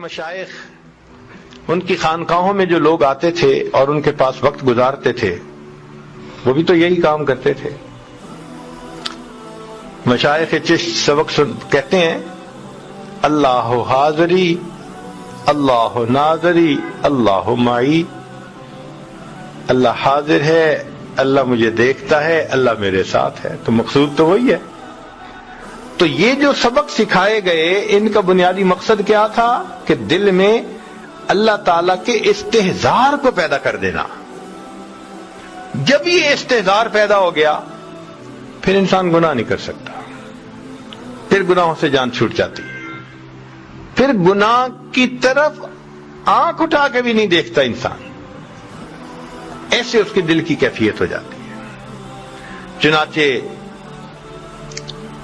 مشائخ ان کی خانقاہوں میں جو لوگ آتے تھے اور ان کے پاس وقت گزارتے تھے وہ بھی تو یہی کام کرتے تھے. مشائخ چشت سبق کہتے ہیں اللہ حاضری اللہ ناظری اللہ معی. اللہ حاضر ہے، اللہ مجھے دیکھتا ہے، اللہ میرے ساتھ ہے. تو مقصود تو وہی ہے. تو یہ جو سبق سکھائے گئے ان کا بنیادی مقصد کیا تھا کہ دل میں اللہ تعالی کے استحضار کو پیدا کر دینا. جب یہ استحضار پیدا ہو گیا پھر انسان گناہ نہیں کر سکتا، پھر گناہوں سے جان چھوٹ جاتی ہے، پھر گناہ کی طرف آنکھ اٹھا کے بھی نہیں دیکھتا انسان. ایسے اس کے دل کی کیفیت ہو جاتی ہے. چنانچہ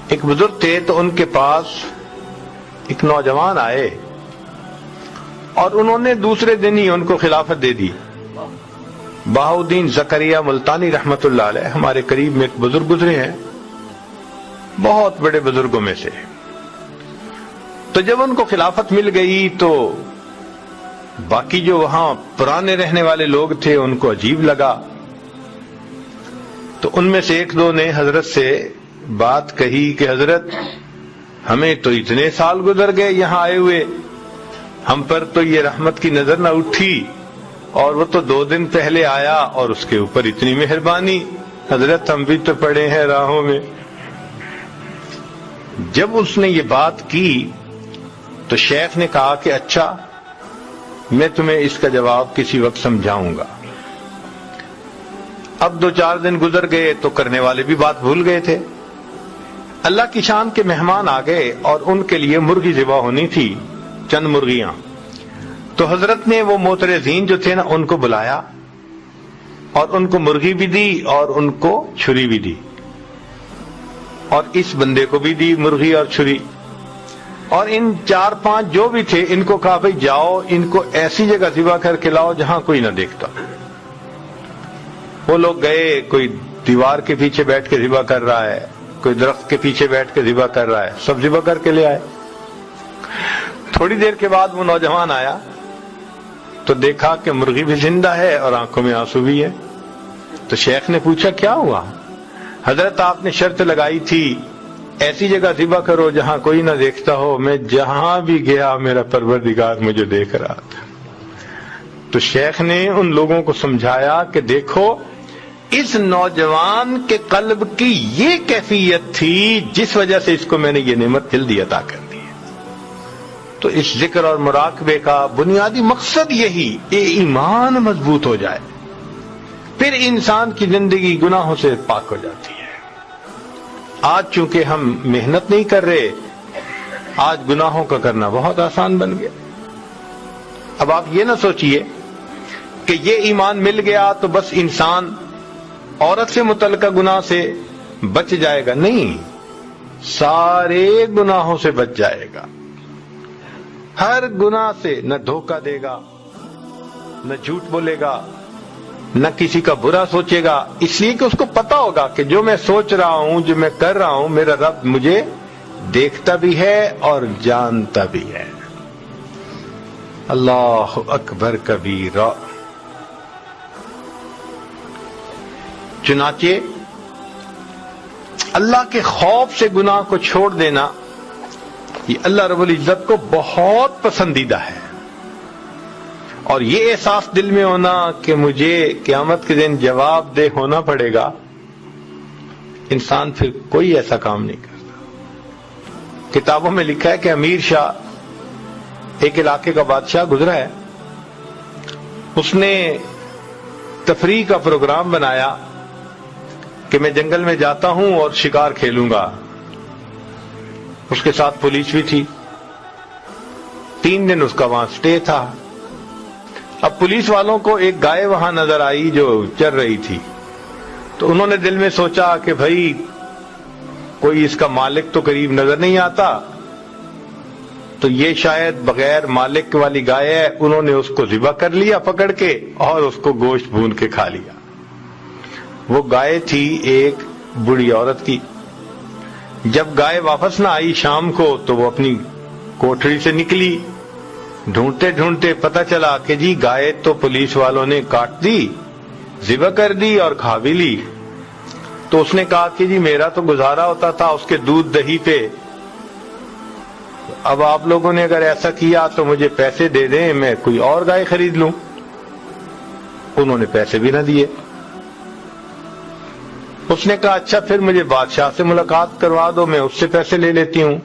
ایک بزرگ تھے تو ان کے پاس ایک نوجوان آئے اور انہوں نے دوسرے دن ہی ان کو خلافت دے دی. بہاؤدین زکریہ ملتانی رحمت اللہ علیہ ہمارے قریب میں ایک بزرگ گزرے ہیں، بہت بڑے بزرگوں میں سے. تو جب ان کو خلافت مل گئی تو باقی جو وہاں پرانے رہنے والے لوگ تھے ان کو عجیب لگا. تو ان میں سے ایک دو نے حضرت سے بات کہی کہ حضرت ہمیں تو اتنے سال گزر گئے یہاں آئے ہوئے، ہم پر تو یہ رحمت کی نظر نہ اٹھی، اور وہ تو 2 دن پہلے آیا اور اس کے اوپر اتنی مہربانی. حضرت ہم بھی تو پڑے ہیں راہوں میں. جب اس نے یہ بات کی تو شیخ نے کہا کہ اچھا میں تمہیں اس کا جواب کسی وقت سمجھاؤں گا. اب 2-4 دن گزر گئے تو کرنے والے بھی بات بھول گئے تھے. اللہ کی شان کے مہمان آ گئے اور ان کے لیے مرغی ذبح ہونی تھی، چند مرغیاں. تو حضرت نے وہ معترضین جو تھے نا ان کو بلایا اور ان کو مرغی بھی دی اور ان کو چھری بھی دی، اور اس بندے کو بھی دی مرغی اور چھری. اور ان 4-5 جو بھی تھے ان کو کہا بھئی جاؤ ان کو ایسی جگہ ذبح کر کے لاؤ جہاں کوئی نہ دیکھتا. وہ لوگ گئے، کوئی دیوار کے پیچھے بیٹھ کے ذبح کر رہا ہے، کوئی درخت کے پیچھے بیٹھ کے ذبح کر رہا ہے، سب ذبح کر کے لے آئے. تھوڑی دیر کے بعد وہ نوجوان آیا تو دیکھا کہ مرغی بھی زندہ ہے اور آنکھوں میں آنسو بھی ہے. تو شیخ نے پوچھا کیا ہوا؟ حضرت آپ نے شرط لگائی تھی ایسی جگہ ذبح کرو جہاں کوئی نہ دیکھتا ہو. میں جہاں بھی گیا میرا پروردگار مجھے دیکھ رہا تھا. تو شیخ نے ان لوگوں کو سمجھایا کہ دیکھو اس نوجوان کے قلب کی یہ کیفیت تھی جس وجہ سے اس کو میں نے یہ نعمت جلدی عطا کر دی. تو اس ذکر اور مراقبے کا بنیادی مقصد یہی کہ ایمان مضبوط ہو جائے، پھر انسان کی زندگی گناہوں سے پاک ہو جاتی ہے. آج چونکہ ہم محنت نہیں کر رہے، آج گناہوں کا کرنا بہت آسان بن گیا. اب آپ یہ نہ سوچئے کہ یہ ایمان مل گیا تو بس انسان عورت سے متعلقہ گناہ سے بچ جائے گا. نہیں، سارے گناہوں سے بچ جائے گا. ہر گناہ سے نہ دھوکہ دے گا، نہ جھوٹ بولے گا، نہ کسی کا برا سوچے گا، اس لیے کہ اس کو پتا ہوگا کہ جو میں سوچ رہا ہوں، جو میں کر رہا ہوں، میرا رب مجھے دیکھتا بھی ہے اور جانتا بھی ہے. اللہ اکبر کبیرہ. چنانچہ اللہ کے خوف سے گناہ کو چھوڑ دینا یہ اللہ رب العزت کو بہت پسندیدہ ہے. اور یہ احساس دل میں ہونا کہ مجھے قیامت کے دن جواب دہ ہونا پڑے گا، انسان پھر کوئی ایسا کام نہیں کرتا. کتابوں میں لکھا ہے کہ امیر شاہ ایک علاقے کا بادشاہ گزرا ہے، اس نے تفریح کا پروگرام بنایا کہ میں جنگل میں جاتا ہوں اور شکار کھیلوں گا. اس کے ساتھ پولیس بھی تھی. 3 دن اس کا وہاں سٹے تھا. اب پولیس والوں کو ایک گائے وہاں نظر آئی جو چر رہی تھی، تو انہوں نے دل میں سوچا کہ بھائی کوئی اس کا مالک تو قریب نظر نہیں آتا، تو یہ شاید بغیر مالک والی گائے ہے. انہوں نے اس کو ذبح کر لیا پکڑ کے اور اس کو گوشت بھون کے کھا لیا. وہ گائے تھی ایک بوڑھی عورت کی. جب گائے واپس نہ آئی شام کو تو وہ اپنی کوٹھری سے نکلی، ڈھونڈتے ڈھونڈتے پتہ چلا کہ جی گائے تو پولیس والوں نے کاٹ دی، ذبح کر دی اور کھا بھی لی۔ تو اس نے کہا کہ جی میرا تو گزارا ہوتا تھا اس کے دودھ دہی پہ، اب آپ لوگوں نے اگر ایسا کیا تو مجھے پیسے دے دیں، میں کوئی اور گائے خرید لوں۔ انہوں نے پیسے بھی نہ دیے۔ اس نے کہا اچھا پھر مجھے بادشاہ سے ملاقات کروا دو، میں اس سے پیسے لے لیتی ہوں۔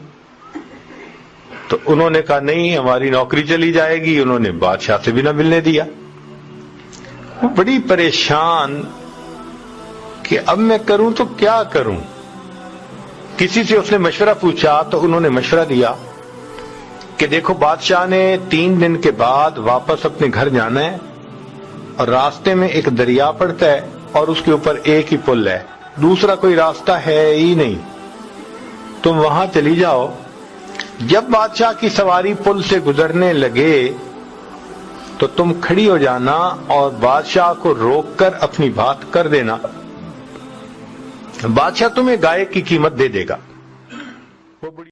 تو انہوں نے کہا نہیں، ہماری نوکری چلی جائے گی۔ انہوں نے بادشاہ سے بھی نہ ملنے دیا۔ وہ بڑی پریشان کہ اب میں کروں تو کیا کروں۔ کسی سے اس نے مشورہ پوچھا تو انہوں نے مشورہ دیا کہ دیکھو بادشاہ نے 3 دن کے بعد واپس اپنے گھر جانا ہے، اور راستے میں ایک دریا پڑتا ہے اور اس کے اوپر ایک ہی پل ہے، دوسرا کوئی راستہ ہے ہی نہیں، تم وہاں چلی جاؤ۔ جب بادشاہ کی سواری پل سے گزرنے لگے تو تم کھڑی ہو جانا اور بادشاہ کو روک کر اپنی بات کر دینا، بادشاہ تمہیں گائے کی قیمت دے دے گا۔